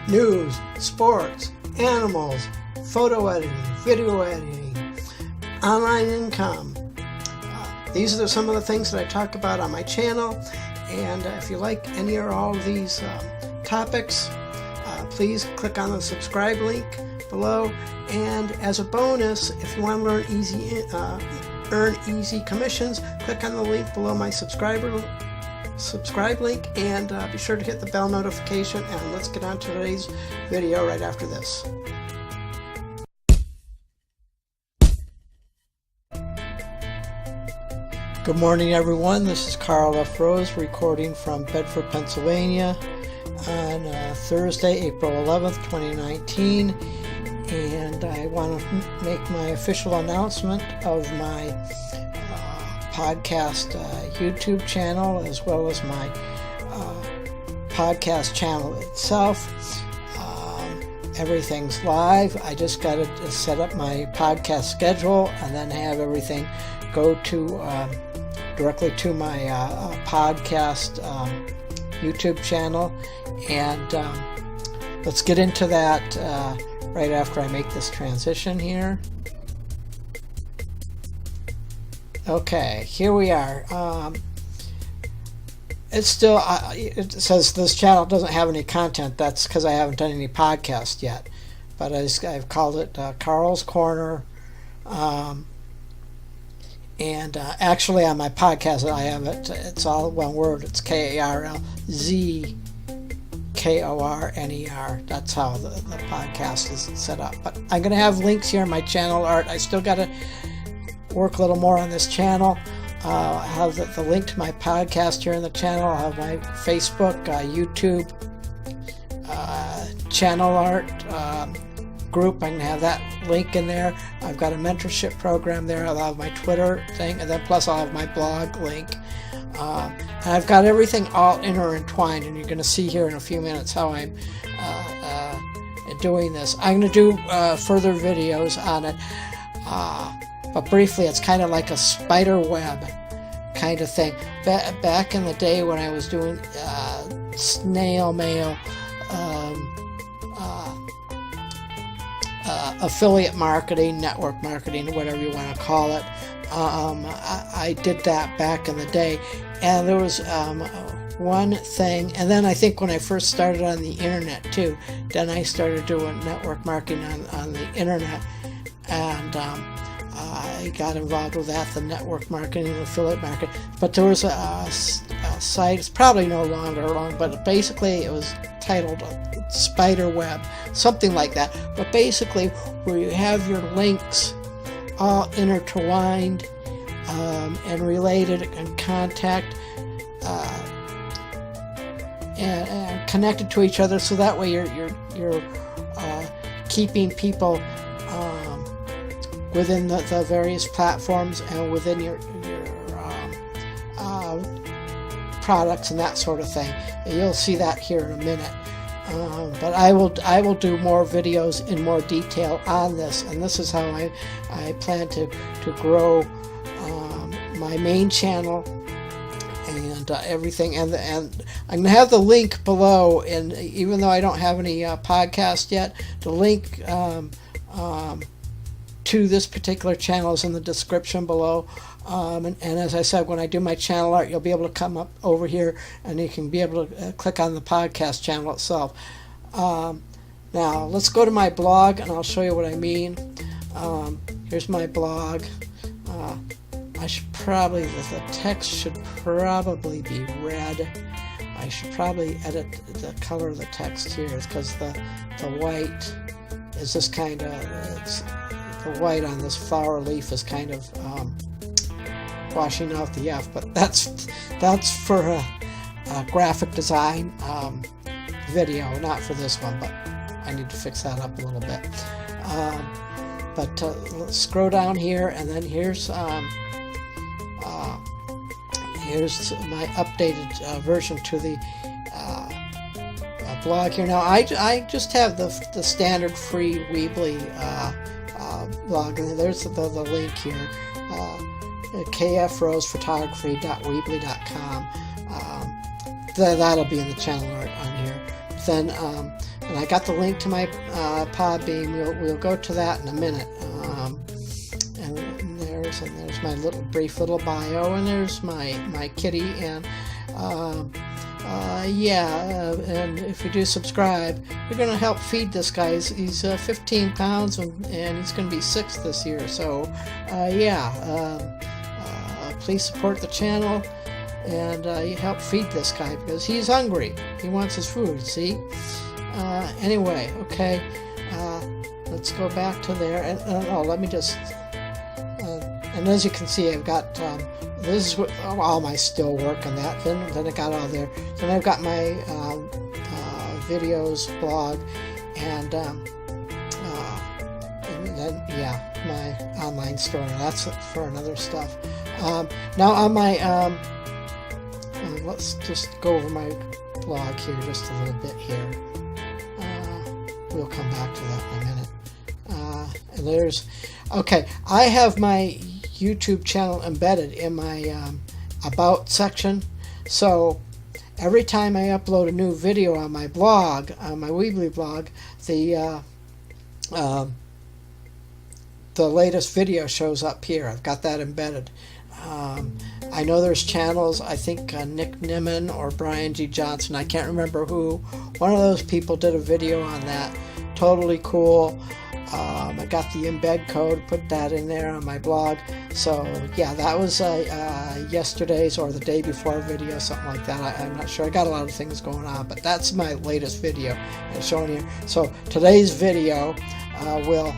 news, sports, animals, photo editing, video editing, online income. These are some of the things that I talk about on my channel, and if you like any or all of these topics, please click on the subscribe link below. And as a bonus, if you want to earn easy commissions, click on the link below my subscribe link, and be sure to hit the bell notification. And let's get on to today's video right after this. Good morning, everyone. This is Carl F. Rose recording from Bedford, Pennsylvania on Thursday, April 11th, 2019. And I want to make my official announcement of my podcast YouTube channel, as well as my podcast channel itself. Everything's live. I just got to set up my podcast schedule and then have everything go to directly to my podcast YouTube channel. And let's get into that right after I make this transition here. Okay, here we are. It's still, it says this channel doesn't have any content. That's because I haven't done any podcasts yet. But I've called it Carl's Corner. And actually on my podcast I have it's all one word. It's KARLZKORNER. That's how the podcast is set up. But I'm going to have links here in my channel art. I still got to work a little more on this channel. I have the link to my podcast here in the channel. I have my Facebook, YouTube channel art group. I'm going to have that link in there. I've got a mentorship program there. I'll have my Twitter thing, and then plus I'll have my blog link. And I've got everything all intertwined, and you're going to see here in a few minutes how I'm doing this. I'm going to do further videos on it, but briefly, it's kind of like a spider web kind of thing. Back in the day when I was doing snail mail, affiliate marketing, network marketing, whatever you want to call it, I did that back in the day. And there was one thing, and then I think when I first started on the internet too, then I started doing network marketing on the internet, and I got involved with that, the network marketing and affiliate marketing. But there was a site, it's probably no longer around, but basically it was titled Spider Web, something like that. But basically where you have your links all intertwined and related and contact and connected to each other, so that way you're keeping people within the various platforms and within your products and that sort of thing. You'll see that here in a minute. But I will do more videos in more detail on this, and this is how I plan to grow my main channel and everything. And I'm gonna have the link below, and even though I don't have any podcast yet, the link to this particular channel is in the description below. And as I said, when I do my channel art, you'll be able to come up over here and you can be able to click on the podcast channel itself. Now let's go to my blog and I'll show you what I mean. Here's my blog. I should probably, the text should probably be red. I should probably edit the color of the text here, because the white is just kind of, the white on this flower leaf is kind of washing out the F, but that's for a graphic design video, not for this one, but I need to fix that up a little bit. But let's scroll down here, and then here's my updated version to the blog here. Now I just have the standard free Weebly blog, and there's the link here, kfrosephotography.weebly.com. That'll be in the channel art on here. Then and I got the link to my Podbean. We'll go to that in a minute. And there's my brief little bio, and there's my kitty, and and if you do subscribe, you're going to help feed this guy. He's 15 pounds, and he's going to be 6 this year. So please support the channel, and you help feed this guy because he's hungry. He wants his food. See. Anyway, okay. Let's go back to there, and let me just. And as you can see, I've got this is what, all my still work and that. Then I got all there. Then I've got my videos, blog, and then my online store. That's for another stuff. Now on my let's just go over my blog here just a little bit here. We'll come back to that in a minute. And there's okay. I have my YouTube channel embedded in my about section, so every time I upload a new video on my blog, on my Weebly blog, the latest video shows up here. I've got that embedded. I know there's channels, I think Nick Nimmin or Brian G. Johnson, I can't remember who, one of those people did a video on that. Totally cool. I got the embed code, put that in there on my blog. So yeah, that was yesterday's or the day before video, something like that. I'm not sure. I got a lot of things going on, but that's my latest video I'm showing here. So today's video will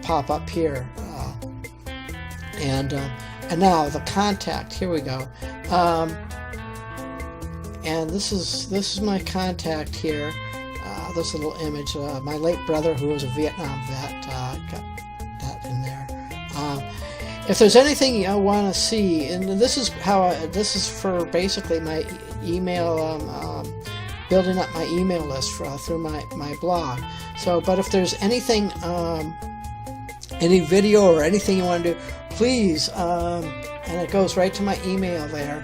pop up here, and now the contact. Here we go. And this is my contact here. This little image, my late brother, who was a Vietnam vet, got that in there. If there's anything you want to see, and this is how this is for basically my email, building up my email list through my blog. So, but if there's anything, any video or anything you want to do, please, and it goes right to my email there.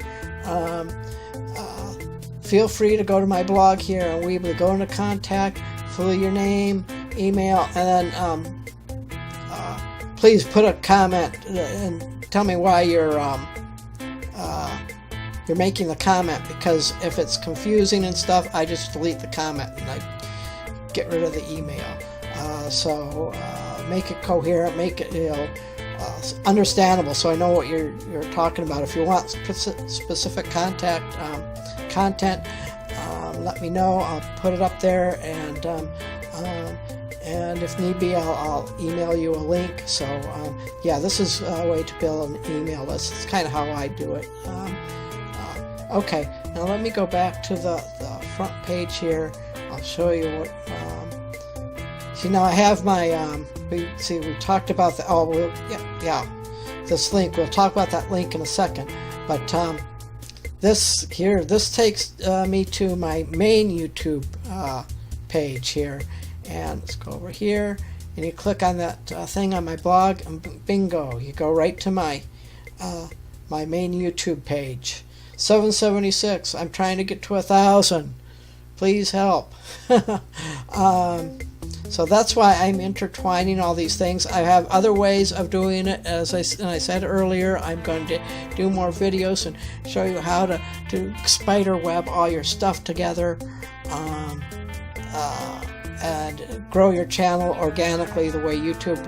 Feel free to go to my blog here on Weebly, go into contact, fill your name, email, and then please put a comment and tell me why you're making the comment, because if it's confusing and stuff, I just delete the comment and I get rid of the email. So make it coherent, make it understandable, so I know what you're talking about. If you want specific content, let me know. I'll put it up there, and if need be, I'll email you a link. So yeah, this is a way to build an email list. It's kind of how I do it. Okay, now let me go back to the front page here. I'll show you what. See, now I have my. We talked about the. This link. We'll talk about that link in a second, but. This takes me to my main YouTube page here, and let's go over here, and you click on that thing on my blog, and bingo, you go right to my my main YouTube page. 776. I'm trying to get to 1,000. Please help. So that's why I'm intertwining all these things. I have other ways of doing it. As I said earlier, I'm going to do more videos and show you how to spider web all your stuff together, and grow your channel organically the way YouTube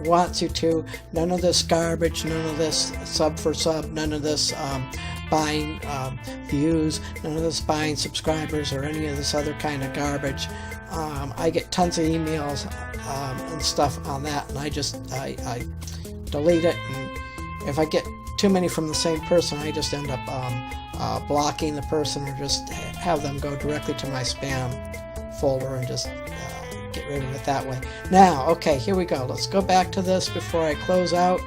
wants you to. None of this garbage, none of this sub for sub, none of this buying views, none of this buying subscribers or any of this other kind of garbage. I get tons of emails and stuff on that, and I delete it, and if I get too many from the same person, I just end up blocking the person, or just have them go directly to my spam folder and just get rid of it that way. Now, okay, here we go. Let's go back to this before I close out,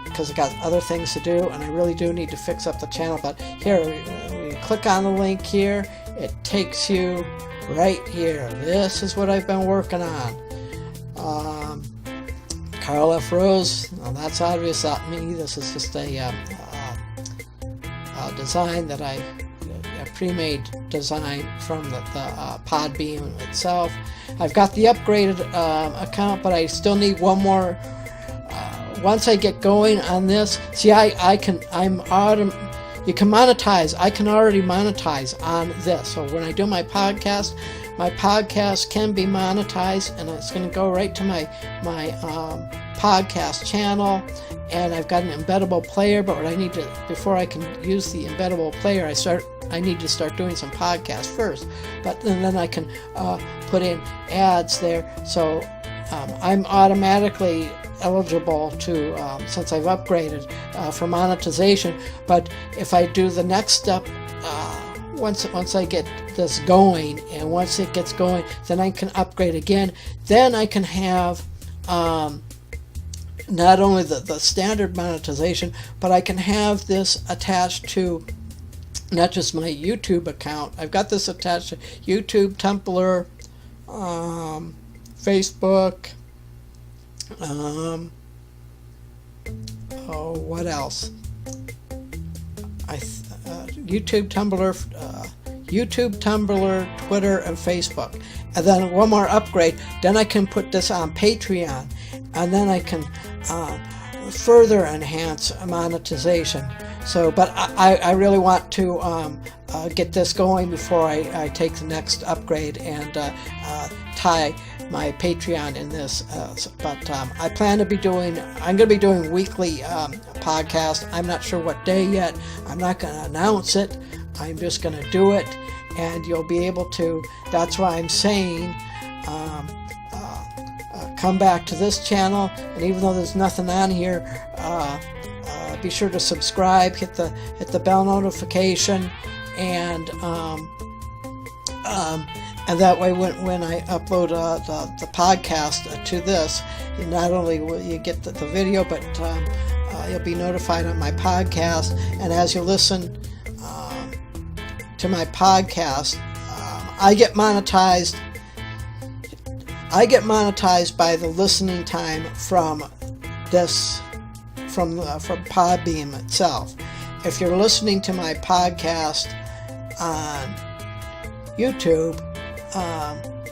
because I got other things to do, and I really do need to fix up the channel. But here, we click on the link here, it takes you right here. This is what I've been working on. Carl F. Rose, well, that's obvious, not me. This is just a design that I pre-made design from the Podbean itself. I've got the upgraded account, but I still need one more. Once I get going on this, see, you can monetize. I can already monetize on this. So when I do my podcast can be monetized, and it's going to go right to my podcast channel. And I've got an embeddable player, but what I need to, before I can use the embeddable player, I need to start doing some podcasts first. But then I can put in ads there. So I'm automatically eligible to, since I've upgraded, for monetization. But if I do the next step, once I get this going, and once it gets going, then I can upgrade again. Then I can have not only the standard monetization, but I can have this attached to not just my YouTube account. I've got this attached to YouTube, Tumblr, Facebook, what else? YouTube, Tumblr, Twitter, and Facebook. And then one more upgrade, then I can put this on Patreon, and then I can further enhance monetization. So, but I really want to get this going before I take the next upgrade and tie my Patreon in this. But I plan to be doing, I'm going to be doing weekly podcasts. I'm not sure what day yet. I'm not going to announce it. I'm just going to do it, and you'll be able to, that's why I'm saying, come back to this channel, and even though there's nothing on here, be sure to subscribe, hit the bell notification, and that way when I upload the podcast to this, not only will you get the video, but you'll be notified on my podcast. And as you listen to my podcast, I get monetized by the listening time from this, from Podbean itself. If you're listening to my podcast on YouTube,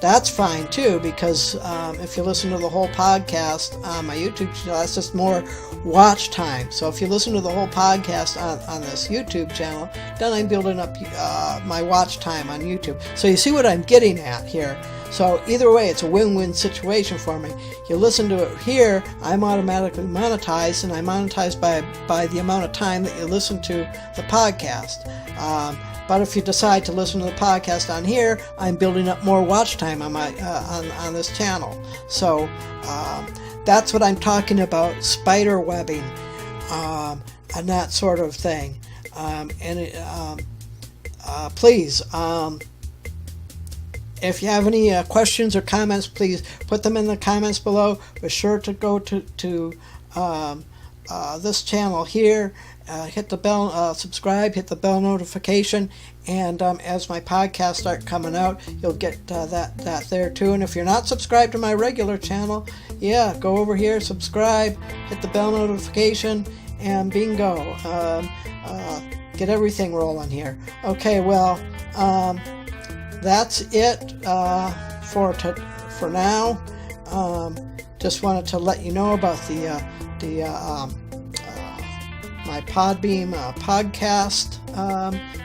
that's fine too, because if you listen to the whole podcast on my YouTube channel, that's just more watch time. So if you listen to the whole podcast on this YouTube channel, then I'm building up my watch time on YouTube. So you see what I'm getting at here. So either way, it's a win-win situation for me. You listen to it here, I'm automatically monetized, and I'm monetized by the amount of time that you listen to the podcast. But if you decide to listen to the podcast on here, I'm building up more watch time on my on this channel. So that's what I'm talking about, spider webbing, and that sort of thing. Please, if you have any questions or comments, please put them in the comments below. Be sure to go to this channel here. Hit the bell, subscribe, hit the bell notification, and as my podcasts start coming out, you'll get that there too. And if you're not subscribed to my regular channel, yeah, go over here, subscribe, hit the bell notification, and bingo, get everything rolling here. Okay, well, that's it for now. Just wanted to let you know about my Podbean podcast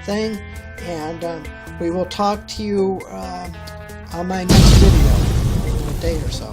thing, and we will talk to you on my next video in a day or so.